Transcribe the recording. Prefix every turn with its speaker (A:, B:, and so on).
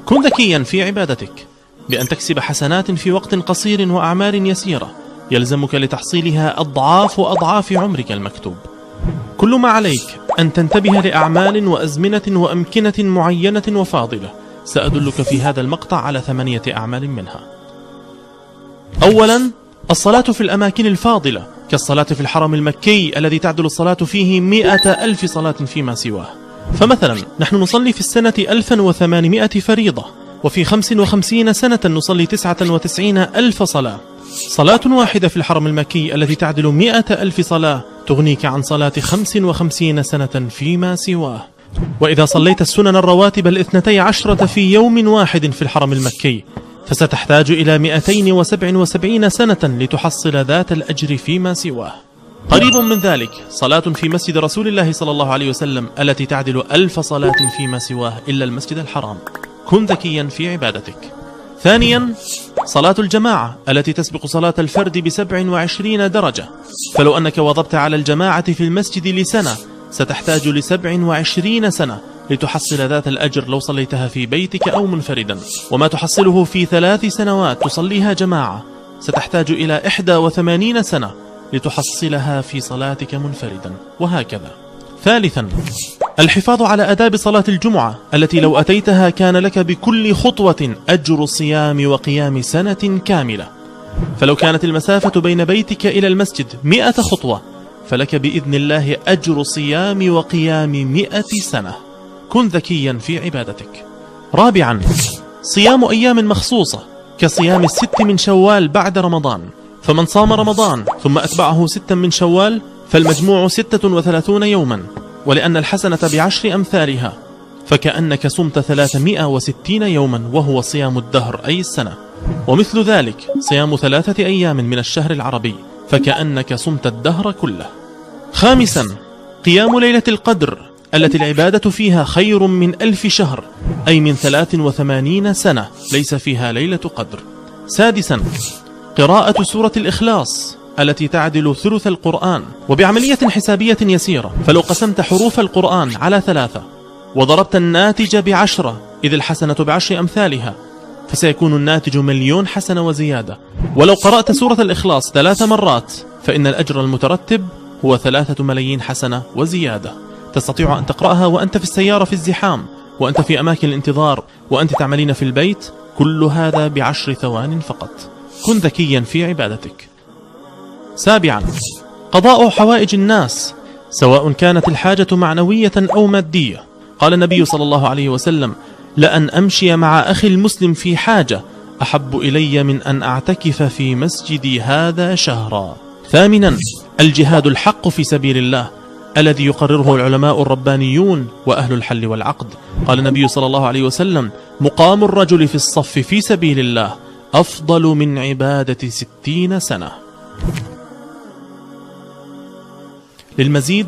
A: كن ذكيا في عبادتك بأن تكسب حسنات في وقت قصير وأعمال يسيرة يلزمك لتحصيلها أضعاف أضعاف عمرك المكتوب. كل ما عليك أن تنتبه لأعمال وأزمنة وأمكنة معينة وفاضلة، سأدلك في هذا المقطع على 8 أعمال منها. أولا، الصلاة في الأماكن الفاضلة كالصلاة في الحرم المكي الذي تعدل الصلاة فيه 100,000 صلاة فيما سواه. فمثلا نحن نصلي في السنة 1800 فريضة، وفي 55 سنة نصلي 99,000 صلاة. صلاة واحدة في الحرم المكي التي تعدل 100,000 صلاة تغنيك عن صلاة 55 سنة فيما سواه. وإذا صليت السنن الرواتب 12 في يوم واحد في الحرم المكي فستحتاج إلى 277 سنة لتحصل ذات الأجر فيما سواه. قريب من ذلك صلاة في مسجد رسول الله صلى الله عليه وسلم التي تعدل 1000 صلاة فيما سواه إلا المسجد الحرام. كن ذكيا في عبادتك. ثانيا، صلاة الجماعة التي تسبق صلاة الفرد ب27 درجة، فلو أنك واظبت على الجماعة في المسجد لسنة ستحتاج ل27 سنة لتحصل ذات الأجر لو صليتها في بيتك أو منفردا، وما تحصله في 3 سنوات تصليها جماعة ستحتاج إلى 81 سنة لتحصلها في صلاتك منفردا، وهكذا. ثالثا، الحفاظ على آداب صلاة الجمعة التي لو أتيتها كان لك بكل خطوة أجر صيام وقيام سنة كاملة، فلو كانت المسافة بين بيتك إلى المسجد 100 خطوة فلك بإذن الله أجر صيام وقيام 100 سنة. كن ذكيا في عبادتك. رابعا، صيام أيام مخصوصة كصيام 6 من شوال بعد رمضان، فمن صام رمضان ثم أتبعه 6 من شوال فالمجموع 36 يوما، ولأن الحسنة ب10 أمثالها فكأنك صمت 360 يوما وهو صيام الدهر أي السنة. ومثل ذلك صيام 3 أيام من الشهر العربي فكأنك صمت الدهر كله. خامسا، قيام ليلة القدر التي العبادة فيها خير من 1000 شهر، أي من 83 سنة ليس فيها ليلة قدر. سادسا، قراءة سورة الإخلاص التي تعدل ثلث القرآن، وبعملية حسابية يسيرة فلو قسمت حروف القرآن على 3 وضربت الناتج ب10 إذ الحسنة ب10 أمثالها فسيكون الناتج 1,000,000 حسنة وزيادة. ولو قرأت سورة الإخلاص 3 مرات فإن الأجر المترتب هو 3,000,000 حسنة وزيادة. تستطيع أن تقرأها وأنت في السيارة في الزحام، وأنت في أماكن الانتظار، وأنت تعملين في البيت، كل هذا ب10 ثوان فقط. كن ذكيا في عبادتك. سابعا، قضاء حوائج الناس سواء كانت الحاجة معنوية أو مادية. قال النبي صلى الله عليه وسلم: لأن أمشي مع أخي المسلم في حاجة أحب إلي من أن أعتكف في مسجدي هذا شهرا. ثامنا، الجهاد الحق في سبيل الله الذي يقرره العلماء الربانيون وأهل الحل والعقد. قال النبي صلى الله عليه وسلم: مقام الرجل في الصف في سبيل الله أفضل من عبادة 60 سنة. للمزيد